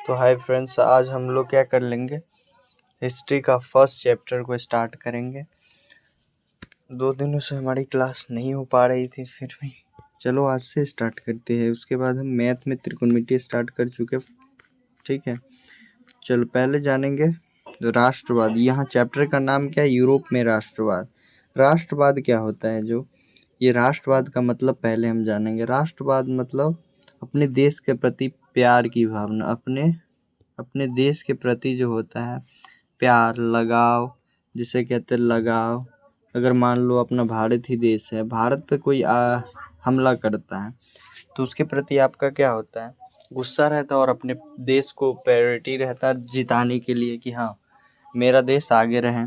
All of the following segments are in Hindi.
तो हाय फ्रेंड्स, आज हम लोग क्या कर लेंगे, हिस्ट्री का फर्स्ट चैप्टर को स्टार्ट करेंगे। 2 दिनों से हमारी क्लास नहीं हो पा रही थी, फिर भी चलो आज से स्टार्ट करते हैं। उसके बाद हम मैथ में त्रिकोणमिति स्टार्ट कर चुके, ठीक है। चलो पहले जानेंगे राष्ट्रवाद। यहाँ चैप्टर का नाम क्या है, यूरोप में राष्ट्रवाद। राष्ट्रवाद क्या होता है, जो ये राष्ट्रवाद का मतलब पहले हम जानेंगे। राष्ट्रवाद मतलब अपने देश के प्रति प्यार की भावना, अपने देश के प्रति जो होता है प्यार, लगाव, जिसे कहते हैं लगाव। अगर मान लो अपना भारत ही देश है, भारत पे कोई हमला करता है तो उसके प्रति आपका क्या होता है, गुस्सा रहता है, और अपने देश को प्रायोरिटी रहता है जिताने के लिए कि हाँ मेरा देश आगे रहे।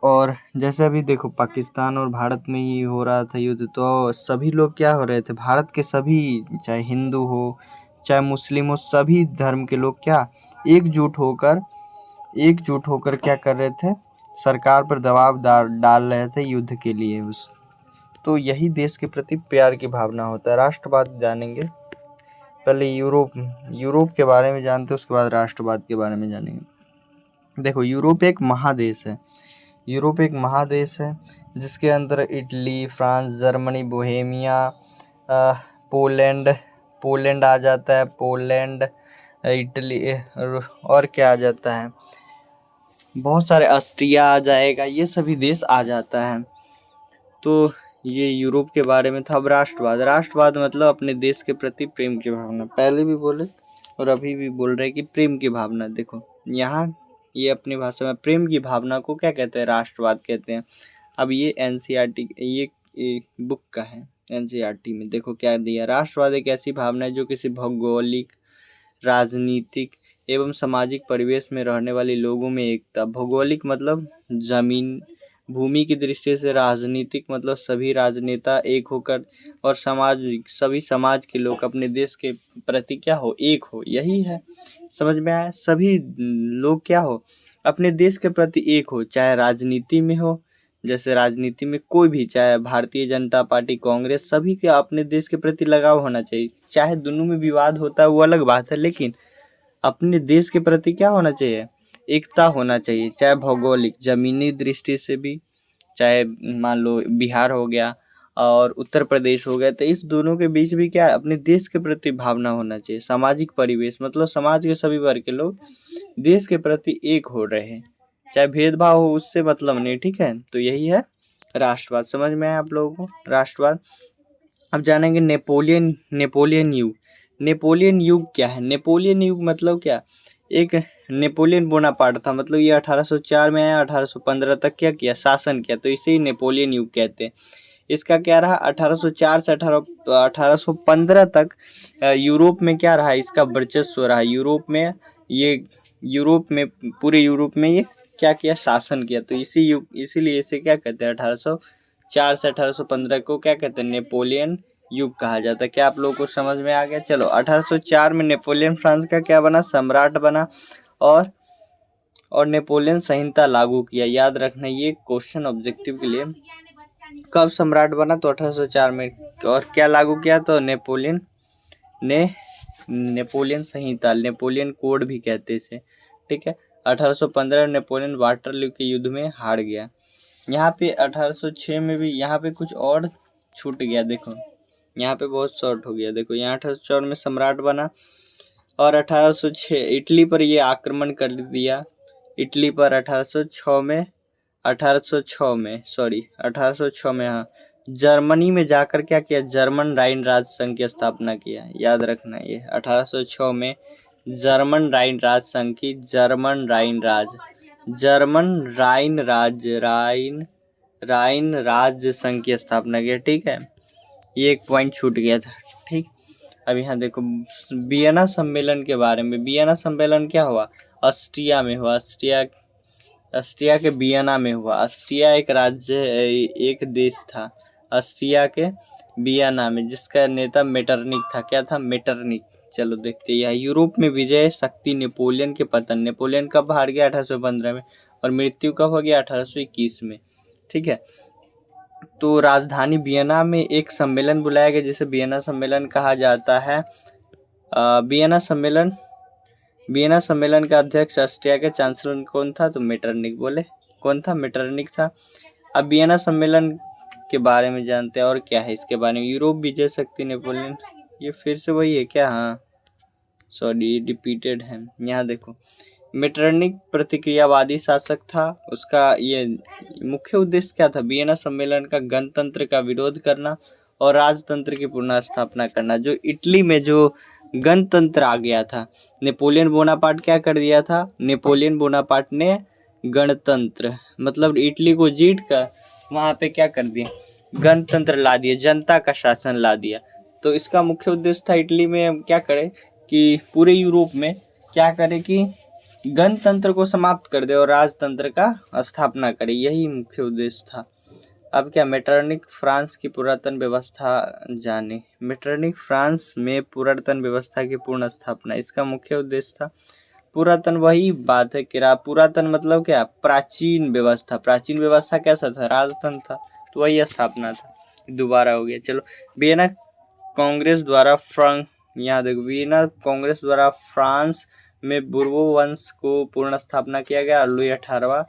और जैसे अभी देखो पाकिस्तान और भारत में ही हो रहा था युद्ध, तो सभी लोग क्या हो रहे थे, भारत के सभी, चाहे हिंदू हो चाहे मुस्लिम हो, सभी धर्म के लोग क्या एकजुट होकर क्या कर रहे थे, सरकार पर दबाव डाल रहे थे युद्ध के लिए। तो यही देश के प्रति प्यार की भावना होता है। राष्ट्रवाद जानेंगे, पहले यूरोप के बारे में जानते हैं, उसके बाद राष्ट्रवाद के बारे में जानेंगे। देखो यूरोप एक महादेश है जिसके अंदर Italy, France, Germany, Bohemia, Poland आ जाता है, पोलैंड, इटली, और क्या आ जाता है, बहुत सारे, ऑस्ट्रिया आ जाएगा, ये सभी देश आ जाता है। तो ये यूरोप के बारे में था। अब राष्ट्रवाद मतलब अपने देश के प्रति प्रेम की भावना। पहले भी बोले और अभी भी बोल रहे कि प्रेम की भावना। देखो यहाँ ये अपनी भाषा में प्रेम की भावना को क्या कहते हैं, राष्ट्रवाद कहते हैं। अब ये एनसीईआरटी ये बुक का है, एनसीईआरटी में देखो क्या दिया। राष्ट्रवाद एक ऐसी भावना है जो किसी भौगोलिक, राजनीतिक एवं सामाजिक परिवेश में रहने वाले लोगों में एकता। भौगोलिक मतलब जमीन, भूमि की दृष्टि से। राजनीतिक मतलब सभी राजनेता एक होकर, और सभी समाज के लोग अपने देश के प्रति क्या हो, एक हो। यही है, समझ में आया। सभी लोग क्या हो, अपने देश के प्रति एक हो, चाहे राजनीति में हो, जैसे राजनीति में कोई भी, चाहे भारतीय जनता पार्टी, कांग्रेस, सभी के अपने देश के प्रति लगाव होना चाहिए। चाहे दोनों में विवाद होता है वो अलग बात है, लेकिन अपने देश के प्रति क्या होना चाहिए, एकता होना चाहिए। चाहे भौगोलिक, जमीनी दृष्टि से भी, चाहे मान लो बिहार हो गया और उत्तर प्रदेश हो गया, तो इस दोनों के बीच भी क्या है, अपने देश के प्रति भावना होना चाहिए। सामाजिक परिवेश मतलब समाज के सभी वर्ग के लोग देश के प्रति एक हो रहे हैं, चाहे भेदभाव हो उससे मतलब नहीं, ठीक है। तो यही है राष्ट्रवाद। समझ में आया आप लोगों को राष्ट्रवाद। अब जानेंगे नेपोलियन युग क्या है। नेपोलियन युग मतलब क्या, एक नेपोलियन बोनापार्ट था, मतलब ये 1804 में आया, 1815 तक क्या किया, शासन किया, तो इसे ही नेपोलियन युग कहते हैं। इसका क्या रहा, 1804 से 1815 तक यूरोप में क्या रहा, इसका वर्चस्व रहा। पूरे यूरोप में ये क्या किया, शासन किया। तो इसीलिए इसे क्या कहते हैं, 1804 से 1815 को क्या कहते हैं, नेपोलियन युग कहा जाता है। क्या आप लोगों को समझ में आ गया। चलो 1804 में नेपोलियन फ्रांस का क्या बना, सम्राट बना, और नेपोलियन संहिता लागू किया। याद रखना ये क्वेश्चन ऑब्जेक्टिव के लिए। कब सम्राट बना, तो 1804 में, और क्या लागू किया, तो नेपोलियन संहिता, नेपोलियन कोड भी कहते इसे, ठीक है। 1815 नेपोलियन वाटरलू के युद्ध में हार गया। यहाँ पे 1806 में भी यहाँ पे कुछ और छूट गया, देखो यहाँ पे बहुत शॉर्ट हो गया। देखो यहाँ 1804 में सम्राट बना, और 1806 इटली पर ये आक्रमण कर दिया। इटली पर 1806 में हाँ, जर्मनी में जाकर क्या किया, जर्मन राइन राज संघ की स्थापना किया। याद रखना ये 1806 में जर्मन राइन राज संघ की, जर्मन राइन राज संघ की स्थापना किया, ठीक है। ये एक पॉइंट छूट गया था, ठीक। अब यहाँ देखो वियना सम्मेलन के बारे में। वियना सम्मेलन क्या हुआ, ऑस्ट्रिया में हुआ, ऑस्ट्रिया के वियना में हुआ। ऑस्ट्रिया एक राज्य, एक देश था, ऑस्ट्रिया के वियना में, जिसका नेता मेटरनिक था। क्या था, मेटरनिक। चलो देखते हैं। यूरोप में विजय शक्ति, नेपोलियन के पतन। नेपोलियन कब हार गया, 1815 में, और मृत्यु कब हो गया, 1821 में, ठीक है। तो राजधानी वियना में एक सम्मेलन बुलाया गया जिसे वियना सम्मेलन कहा जाता है। वियना सम्मेलन वियना सम्मेलन का अध्यक्ष ऑस्ट्रिया के चांसलर कौन था? तो मेटरनिक। बोले कौन था? मेटरनिक था। अब वियना सम्मेलन के बारे में जानते हैं और क्या है इसके बारे में। यूरोप विजय शक्ति नेपोलियन, ये फिर से वही है क्या? हाँ सॉरी, रिपीटेड है। यहाँ देखो, मेटरनिक प्रतिक्रियावादी शासक था। उसका ये मुख्य उद्देश्य क्या था? वियना सम्मेलन का गणतंत्र का विरोध करना और राजतंत्र की पुनः स्थापना करना। जो इटली में जो गणतंत्र आ गया था, नेपोलियन बोनापार्ट क्या कर दिया था? नेपोलियन बोनापार्ट ने गणतंत्र मतलब इटली को जीत कर वहां पे क्या कर दिया? गणतंत्र ला दिया, जनता का शासन ला दिया। तो इसका मुख्य उद्देश्य था इटली में क्या करे कि पूरे यूरोप में क्या करे कि गणतंत्र को समाप्त कर दे और राजतंत्र का स्थापना करे, यही मुख्य उद्देश्य था। अब क्या, मेटरनिक फ्रांस की पुरातन व्यवस्था जाने। मेटरनिक फ्रांस में पुरातन व्यवस्था की पूर्ण स्थापना, इसका मुख्य उद्देश्य था। पुरातन वही बात है कि पुरातन मतलब क्या? प्राचीन व्यवस्था। प्राचीन व्यवस्था कैसा था? राजतंत्र था, तो वही स्थापना था। दोबारा हो गया। चलो, वियना कांग्रेस द्वारा यहाँ देखो, वियना कांग्रेस द्वारा फ्रांस में बुर्बो वंश को पूर्ण स्थापना किया गया। लुई 18वां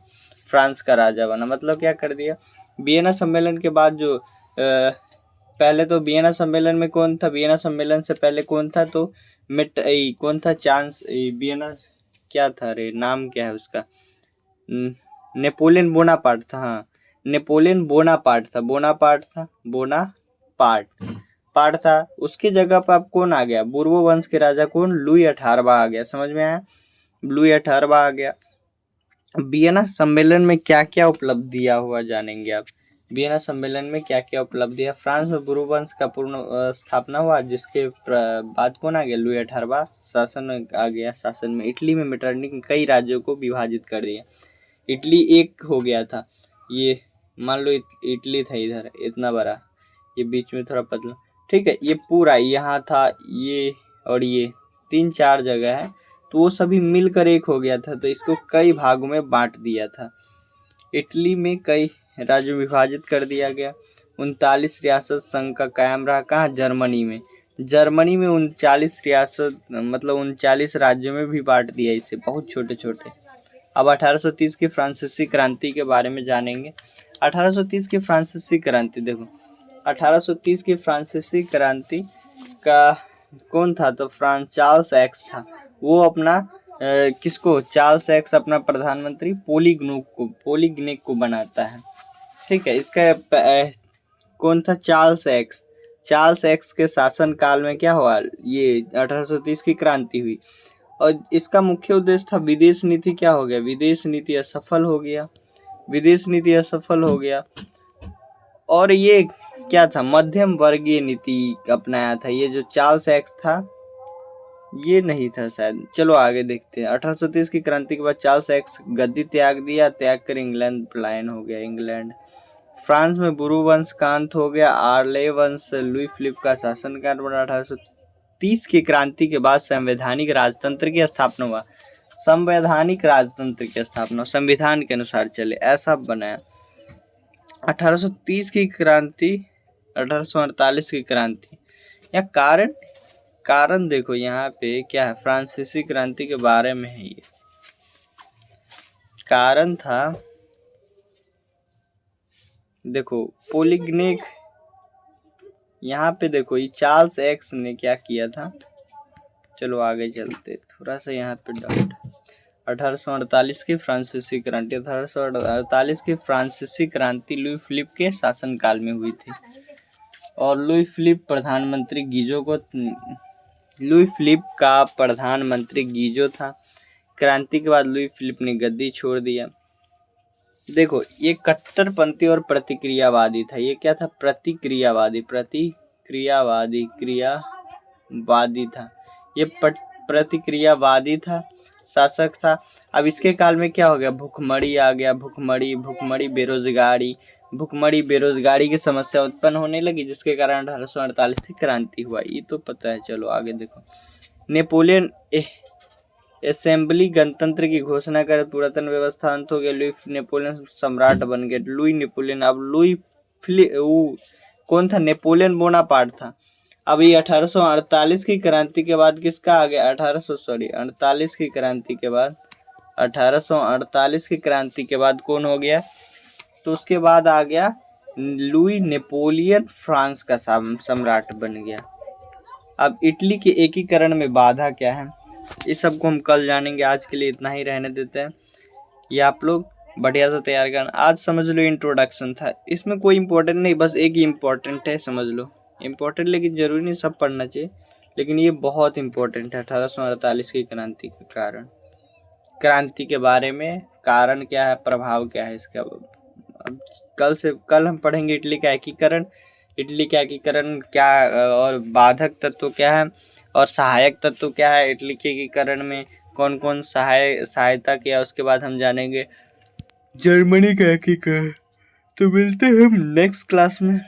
फ्रांस का राजा बना। मतलब क्या कर दिया? वियना सम्मेलन के बाद जो पहले तो वियना सम्मेलन में कौन था? वियना सम्मेलन से पहले कौन था? तो कौन था? वियना क्या था रे, नाम क्या है उसका? नेपोलियन बोनापार्ट था। हाँ, नेपोलियन बोनापार्ट था। पार्ट था। उसकी जगह पर अब कौन आ गया? बुर्बो वंश के राजा कौन? लुई 18वां आ गया। समझ में आया? लुई 18वां आ गया। वियना सम्मेलन में क्या क्या उपलब्धियां हुआ जानेंगे आप। वियना सम्मेलन में क्या क्या उपलब्धियां? फ्रांस में बुर्बो वंश का पूर्ण स्थापना हुआ, जिसके बाद कौन आ गया? लुई 18वां शासन आ गया। शासन में इटली में मेटरनिक ने कई राज्यों को विभाजित कर दिया। इटली एक हो गया था। ये मान लो इटली था इधर इतना बड़ा, ये बीच में थोड़ा पतला, ठीक है। ये पूरा यहाँ था, ये और ये 3-4 जगह है, तो वो सभी मिलकर एक हो गया था। तो इसको कई भागों में बांट दिया था। इटली में कई राज्यों में विभाजित कर दिया गया। 39 रियासत संघ का कायम रहा। कहाँ? जर्मनी में। जर्मनी में 39 रियासत मतलब 39 राज्यों में भी बांट दिया इसे, बहुत छोटे छोटे। अब 1830 की फ्रांसीसी क्रांति के बारे में जानेंगे। 1830 की फ्रांसीसी क्रांति देखो, 1830 की फ्रांसीसी क्रांति का कौन था? तो चार्ल्स एक्स था। वो अपना किसको? चार्ल्स एक्स अपना प्रधानमंत्री पोलिग्नेक को बनाता है, ठीक है। इसका कौन था? चार्ल्स एक्स के शासन काल में क्या हुआ? ये 1830 की क्रांति हुई। और इसका मुख्य उद्देश्य था विदेश नीति। क्या हो गया? विदेश नीति असफल हो गया। और ये क्या था? मध्यम वर्गीय नीति अपनाया था। ये जो चार्ल्स एक्स था ये नहीं था शायद। चलो आगे देखते हैं। 1830 की क्रांति के बाद चार्ल्स एक्स गद्दी त्याग कर इंग्लैंड पलायन हो गया। इंग्लैंड। फ्रांस में बुर्बो वंश का अंत हो गया। आर्ले वंश लुई फिलिप का शासनकाल बना। 1830 की क्रांति के बाद संवैधानिक राजतंत्र की स्थापना हुआ। संविधान के अनुसार चले, ऐसा बनाया। 1830 की क्रांति, 1848 की क्रांति, या कारण देखो यहाँ पे क्या है? फ्रांसीसी क्रांति के बारे में है ये। कारण था देखो, पोलिग्नेक। यहाँ पे देखो, ये चार्ल्स एक्स ने क्या किया था। चलो आगे चलते, थोड़ा सा यहाँ पे डाउट। 1848 की फ्रांसीसी क्रांति, 1848 की फ्रांसीसी क्रांति लुई फिलिप के शासनकाल में हुई थी। और लुई फिलिप का प्रधानमंत्री गीजो था। क्रांति के बाद लुई फिलिप ने गद्दी छोड़ दिया। देखो, ये कट्टरपंथी और प्रतिक्रियावादी था। ये क्या था? प्रतिक्रियावादी था। ये प्रतिक्रियावादी था, शासक था। अब इसके काल में क्या हो गया? भुखमरी आ गया। बेरोजगारी की समस्या उत्पन्न होने लगी, जिसके कारण 1848 की क्रांति हुआ। ये तो पता है। चलो आगे देखो। नेपोलियन असेंबली गणतंत्र की घोषणा कर पुरातन व्यवस्था अंत हो गया। लुई नेपोलियन सम्राट बन गए। कौन था? नेपोलियन बोनापार्ट था। अभी 1848 की क्रांति के बाद किसका आ गया? 48 की क्रांति के बाद, 1848 की क्रांति के बाद कौन हो गया? तो उसके बाद आ गया लुई नेपोलियन, फ्रांस का सम्राट बन गया। अब इटली के एकीकरण में बाधा क्या है, इस सबको हम कल जानेंगे। आज के लिए इतना ही रहने देते हैं। ये आप लोग बढ़िया से तैयार करना। आज समझ लो इंट्रोडक्शन था, इसमें कोई इंपॉर्टेंट नहीं, बस एक ही इम्पोर्टेंट है, समझ लो। इम्पोर्टेंट लेकिन जरूरी नहीं सब पढ़ना चाहिए, लेकिन ये बहुत इम्पोर्टेंट है। 1848 की क्रांति के कारण, क्रांति के बारे में, कारण क्या है, प्रभाव क्या है इसका। अब कल हम पढ़ेंगे इटली का एकीकरण, इटली का एकीकरण क्या और बाधक तत्व क्या है और सहायक तत्व क्या है। इटली के एकीकरण में कौन कौन सहायता किया, उसके बाद हम जानेंगे जर्मनी का एकीकरण। तो मिलते हैं हम नेक्स्ट क्लास में।